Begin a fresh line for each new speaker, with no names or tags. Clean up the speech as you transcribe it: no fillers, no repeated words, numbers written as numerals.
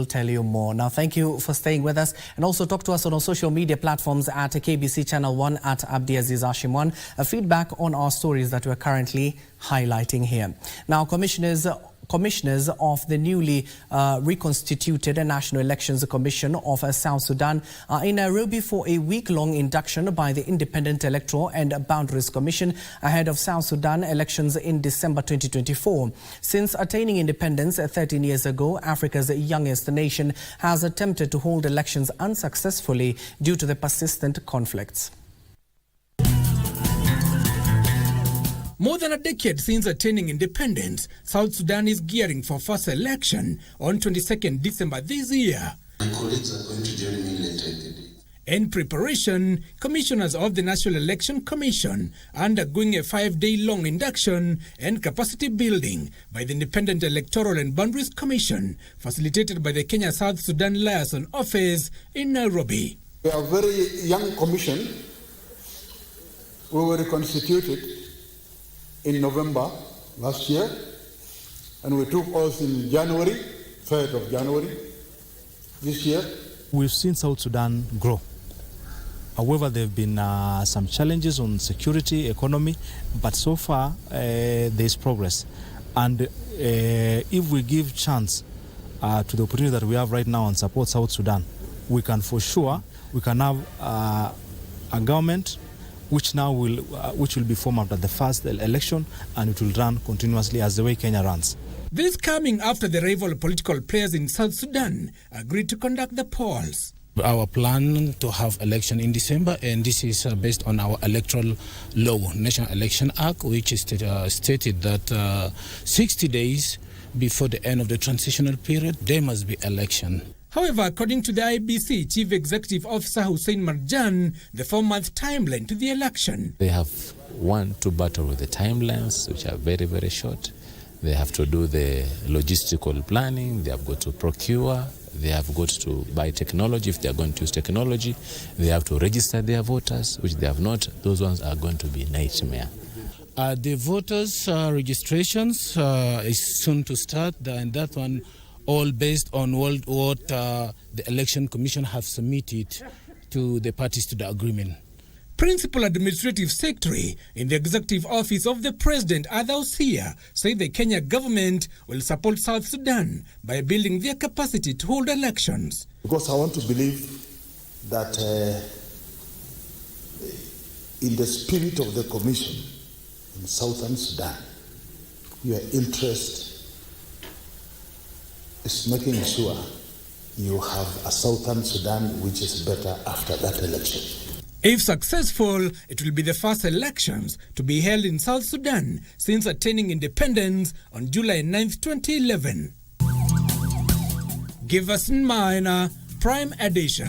We'll tell you more. Now, thank you for staying with us, and also talk to us on our social media platforms at KBC Channel 1 at Abdiaziz Hashim 1. Feedback on our stories that we're currently highlighting here. Now, commissioners of the newly reconstituted National Elections Commission of South Sudan are in Nairobi for a week-long induction by the Independent Electoral and Boundaries Commission ahead of South Sudan elections in December 2024. Since attaining independence 13 years ago, Africa's youngest nation has attempted to hold elections unsuccessfully due to the persistent conflicts.
More than a decade since attaining independence, South Sudan is gearing for first election on 22nd December this year.
My colleagues are going to join me later in the day.
In preparation, commissioners of the National Election Commission are undergoing a 5-day-long induction and capacity building by the Independent Electoral and Boundaries Commission, facilitated by the Kenya South Sudan Liaison Office in Nairobi.
We are a very young commission. We were reconstituted in November last year, and we took oath in January, 3rd of January this year.
We've seen South Sudan grow. However, there have been some challenges on security, economy, but so far there is progress. And if we give chance to the opportunity that we have right now and support South Sudan, we can for sure, we can have a government which will be formed after the first election, and it will run continuously as the way Kenya runs.
This coming after the rival political players in South Sudan agreed to conduct the polls.
Our plan to have election in December, and this is based on our electoral law, National Election Act, which is stated that 60 days before the end of the transitional period, there must be election.
However, according to the IEBC Chief Executive Officer Hussein Marjan, the 4-month timeline to the election.
They have to battle with the timelines, which are very, very short. They have to do the logistical planning. They have got to procure. They have got to buy technology if they are going to use technology. They have to register their voters, which they have not. Those ones are going to be a nightmare.
The voters' registrations is soon to start, and that one all based on what the Election Commission have submitted to the parties to the agreement.
Principal Administrative Secretary in the Executive Office of the President, Ada Osia, said the Kenya government will support South Sudan by building their capacity to hold elections.
Because I want to believe that in the spirit of the Commission in Southern Sudan, your interest is making sure you have a Southern Sudan which is better after that election.
If successful, it will be the first elections to be held in South Sudan since attaining independence on July 9th, 2011. Giverson Minor, Prime Edition.